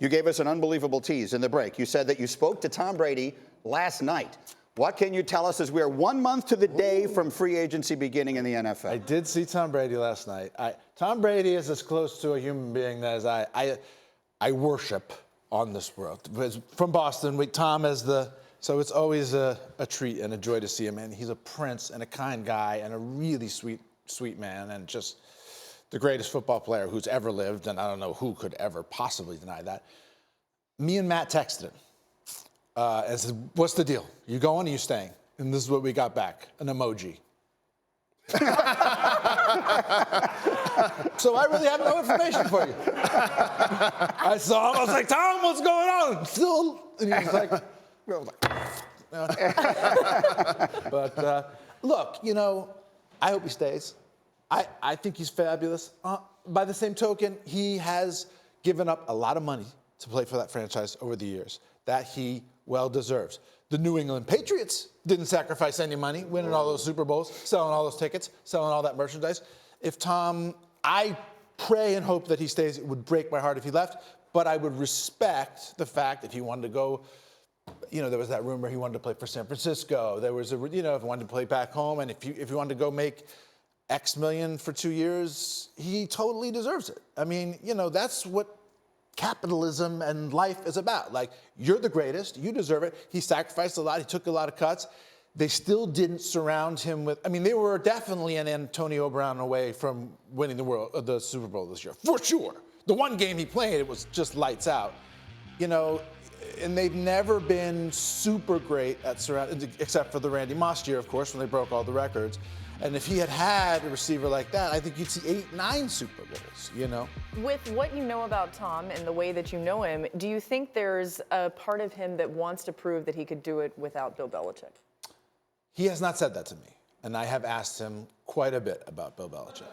You gave us an unbelievable tease in the break. You said that you spoke to Tom Brady last night. What can you tell us as we're 1 month to the day from free agency beginning in the NFL? I did see Tom Brady last night. Tom Brady is as close to a human being as I worship on this world. From Boston, Tom is so it's always a treat and a joy to see him. And he's a prince and a kind guy and a really sweet man and just the greatest football player who's ever lived. And I don't know who could ever possibly deny that. Me and Matt texted him. And said, what's the deal? You going or you staying? And this is what we got back, an emoji. So I really have no information for you. I saw him, I was like, Tom, what's going on? Still, and he was like, but look, I hope he stays. I think he's fabulous. By the same token, he has given up a lot of money to play for that franchise over the years that he well deserves. The New England Patriots didn't sacrifice any money, winning all those Super Bowls, selling all those tickets, selling all that merchandise. I pray and hope that he stays. It would break my heart if he left, but I would respect the fact if he wanted to go, there was that rumor he wanted to play for San Francisco. There was if he wanted to play back home, and if he wanted to go make X million for 2 years, he totally deserves it. I mean, that's what capitalism and life is about. Like, you're the greatest, you deserve it. He sacrificed a lot, he took a lot of cuts. They still didn't surround him with, they were definitely an Antonio Brown away from winning the Super Bowl this year, for sure. The one game he played, it was just lights out. And they've never been super great at surrounding, except for the Randy Moss year, of course, when they broke all the records. And if he had a receiver like that, I think you'd see 8, 9 Super Bowls, With what you know about Tom and the way that you know him, do you think there's a part of him that wants to prove that he could do it without Bill Belichick? He has not said that to me. And I have asked him quite a bit about Bill Belichick.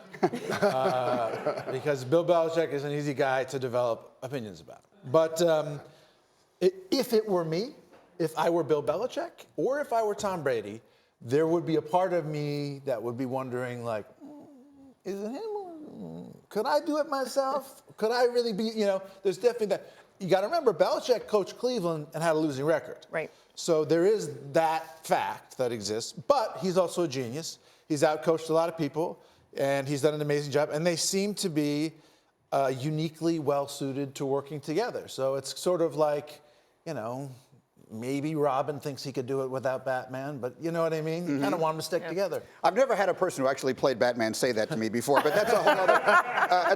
Because Bill Belichick is an easy guy to develop opinions about. But if it were me, if I were Bill Belichick, or if I were Tom Brady, there would be a part of me that would be wondering, like, is it him? Could I do it myself? Could I really be, there's definitely that. You got to remember, Belichick coached Cleveland and had a losing record. Right. So there is that fact that exists, but he's also a genius. He's outcoached a lot of people, and he's done an amazing job, and they seem to be uniquely well-suited to working together. So it's sort of like, maybe Robin thinks he could do it without Batman, but you know what I mean? You kind of want them to stick together. I've never had a person who actually played Batman say that to me before, but that's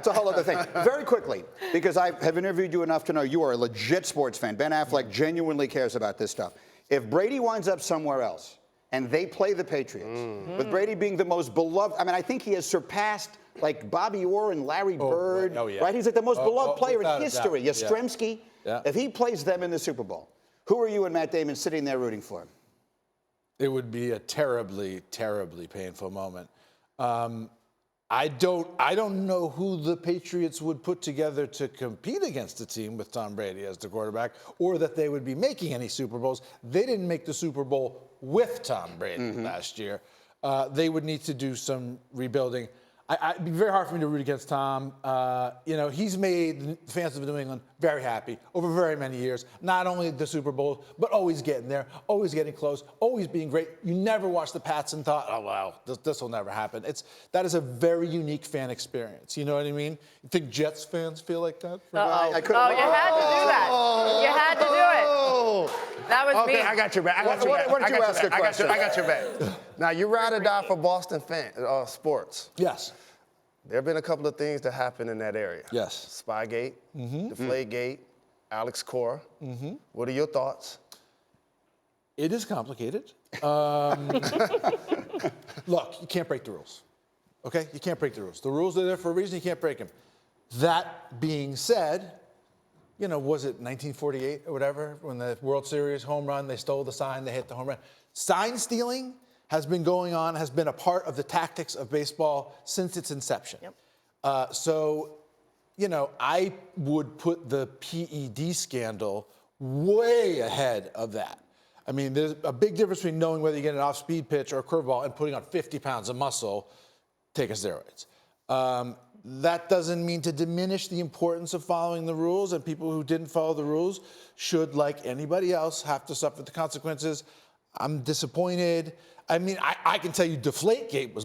a whole other thing. Very quickly, because I have interviewed you enough to know you are a legit sports fan. Ben Affleck genuinely cares about this stuff. If Brady winds up somewhere else and they play the Patriots, with Brady being the most beloved, I think he has surpassed like Bobby Orr and Larry Bird, right? He's like the most beloved player in history. Yastrzemski. Yeah. If he plays them in the Super Bowl, who are you and Matt Damon sitting there rooting for? It would be a terribly, terribly painful moment. I don't know who the Patriots would put together to compete against a team with Tom Brady as the quarterback, or that they would be making any Super Bowls. They didn't make the Super Bowl with Tom Brady last year. They would need to do some rebuilding. It'd be very hard for me to root against Tom. He's made the fans of New England very happy over very many years. Not only the Super Bowl, but always getting there, always getting close, always being great. You never watched the Pats and thought, oh, well, this will never happen. That is a very unique fan experience. You know what I mean? You think Jets fans feel like that? You had to do that. You had to do it. That was me. I got your back. What did you ask a question? I got your back. Now, you ride or die for Boston sports. Yes. There have been a couple of things that happened in that area. Yes. Spygate, Deflategate, Alex Cora. What are your thoughts? It is complicated. Look, you can't break the rules. Okay? You can't break the rules. The rules are there for a reason. You can't break them. That being said, was it 1948 or whatever, when the World Series home run, they stole the sign, they hit the home run. Sign stealing has been going on, has been a part of the tactics of baseball since its inception. Yep. I would put the PED scandal way ahead of that. There's a big difference between knowing whether you get an off-speed pitch or a curveball and putting on 50 pounds of muscle, taking steroids. That doesn't mean to diminish the importance of following the rules, and people who didn't follow the rules should, like anybody else, have to suffer the consequences. I'm disappointed. I mean, I can tell you Deflategate was,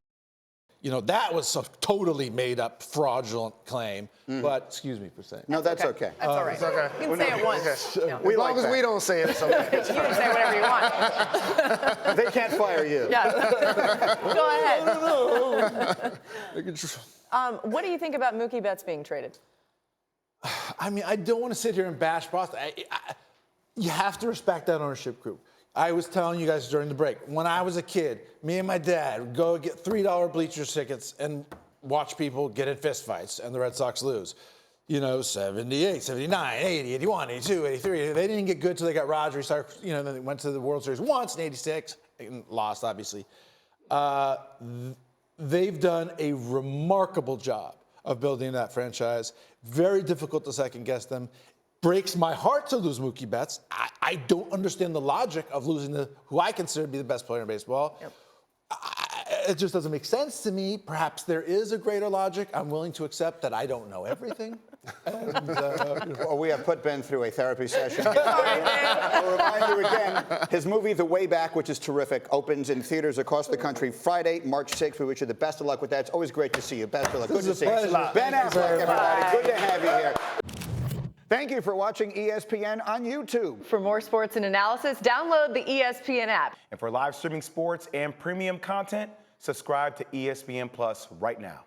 that was a totally made up fraudulent claim. But excuse me for saying. No, that's okay. That's all right. It's okay. You can say it once. Yeah. As long as we don't say it, it's okay. You can say whatever you want. They can't fire you. Yeah. Go ahead. What do you think about Mookie Betts being traded? I mean, I don't want to sit here and bash Boston. You have to respect that ownership group. I was telling you guys during the break, when I was a kid, me and my dad would go get $3 bleachers tickets and watch people get in fistfights and the Red Sox lose. 78, 79, 80, 81, 82, 83. They didn't get good till they got Roger. Then they went to the World Series once in 86 and lost, obviously. They've done a remarkable job of building that franchise. Very difficult to second guess them. Breaks my heart to lose Mookie Betts. I don't understand the logic of losing who I consider to be the best player in baseball. Yep. It just doesn't make sense to me. Perhaps there is a greater logic. I'm willing to accept that I don't know everything. Well, we have put Ben through a therapy session. I'll remind you again, his movie The Way Back, which is terrific, opens in theaters across the country Friday, March 6th. We wish you the best of luck with that. It's always great to see you. Best of luck. Good to see you. Ben Affleck, everybody. Good to have you here. Thank you for watching ESPN on YouTube. For more sports and analysis, download the ESPN app. And for live streaming sports and premium content, subscribe to ESPN Plus right now.